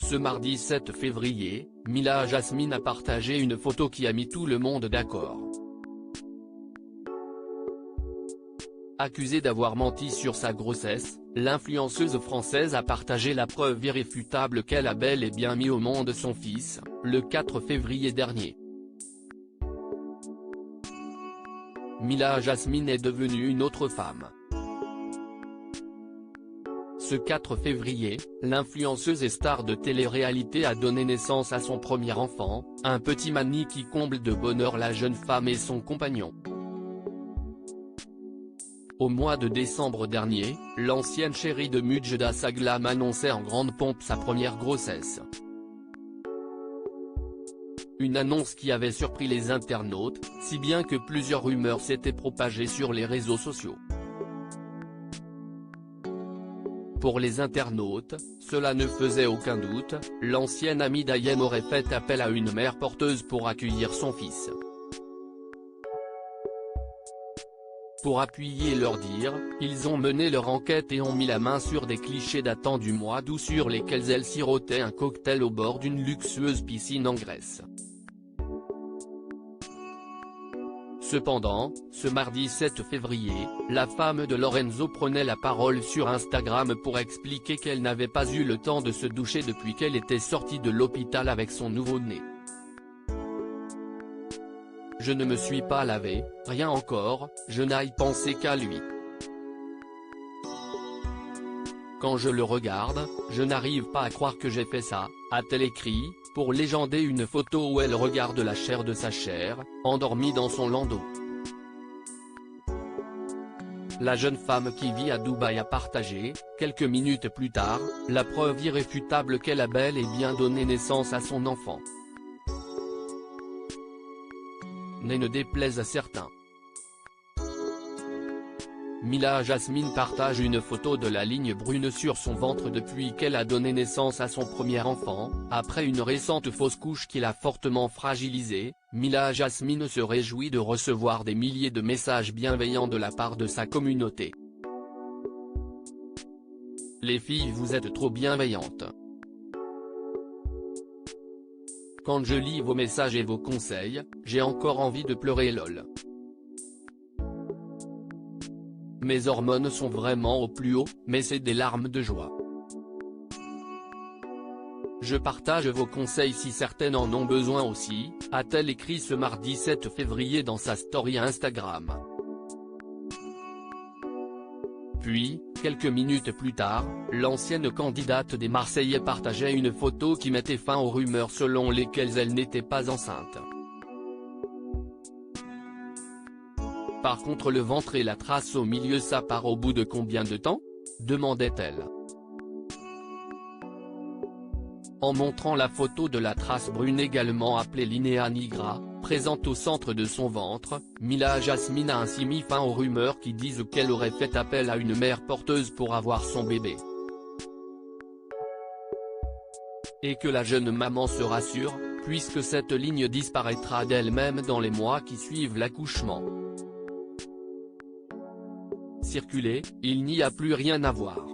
Ce mardi 7 février, Mila Jasmine a partagé une photo qui a mis tout le monde d'accord. Accusée d'avoir menti sur sa grossesse, l'influenceuse française a partagé la preuve irréfutable qu'elle a bel et bien mis au monde son fils, le 4 février dernier. Mila Jasmine est devenue une autre femme. Ce 4 février, l'influenceuse et star de télé-réalité a donné naissance à son premier enfant, un petit Mani qui comble de bonheur la jeune femme et son compagnon. Au mois de décembre dernier, l'ancienne chérie de Mujda Saglam annonçait en grande pompe sa première grossesse. Une annonce qui avait surpris les internautes, si bien que plusieurs rumeurs s'étaient propagées sur les réseaux sociaux. Pour les internautes, cela ne faisait aucun doute, l'ancienne amie d'Ayem aurait fait appel à une mère porteuse pour accueillir son fils. Pour appuyer leur dire, ils ont mené leur enquête et ont mis la main sur des clichés datant du mois d'août sur lesquels elle sirotait un cocktail au bord d'une luxueuse piscine en Grèce. Cependant, ce mardi 7 février, la femme de Lorenzo prenait la parole sur Instagram pour expliquer qu'elle n'avait pas eu le temps de se doucher depuis qu'elle était sortie de l'hôpital avec son nouveau-né. Je ne me suis pas lavée, rien encore, je n'aille penser qu'à lui. Quand je le regarde, je n'arrive pas à croire que j'ai fait ça, a-t-elle écrit, pour légender une photo où elle regarde la chair de sa chair, endormie dans son landau. La jeune femme qui vit à Dubaï a partagé, quelques minutes plus tard, la preuve irréfutable qu'elle a bel et bien donné naissance à son enfant. Ne déplaise à certains. Mila Jasmine partage une photo de la ligne brune sur son ventre depuis qu'elle a donné naissance à son premier enfant, après une récente fausse couche qui l'a fortement fragilisée. Mila Jasmine se réjouit de recevoir des milliers de messages bienveillants de la part de sa communauté. Les filles, vous êtes trop bienveillantes. Quand je lis vos messages et vos conseils, j'ai encore envie de pleurer lol. Mes hormones sont vraiment au plus haut, mais c'est des larmes de joie. Je partage vos conseils si certaines en ont besoin aussi, a-t-elle écrit ce mardi 7 février dans sa story Instagram. Puis, quelques minutes plus tard, l'ancienne candidate des Marseillais partageait une photo qui mettait fin aux rumeurs selon lesquelles elle n'était pas enceinte. Par contre le ventre et la trace au milieu, ça part au bout de combien de temps ? demandait-elle. En montrant la photo de la trace brune également appelée linea nigra, présente au centre de son ventre, Mila Jasmine a ainsi mis fin aux rumeurs qui disent qu'elle aurait fait appel à une mère porteuse pour avoir son bébé. Et que la jeune maman se rassure, puisque cette ligne disparaîtra d'elle-même dans les mois qui suivent l'accouchement. Circuler, il n'y a plus rien à voir.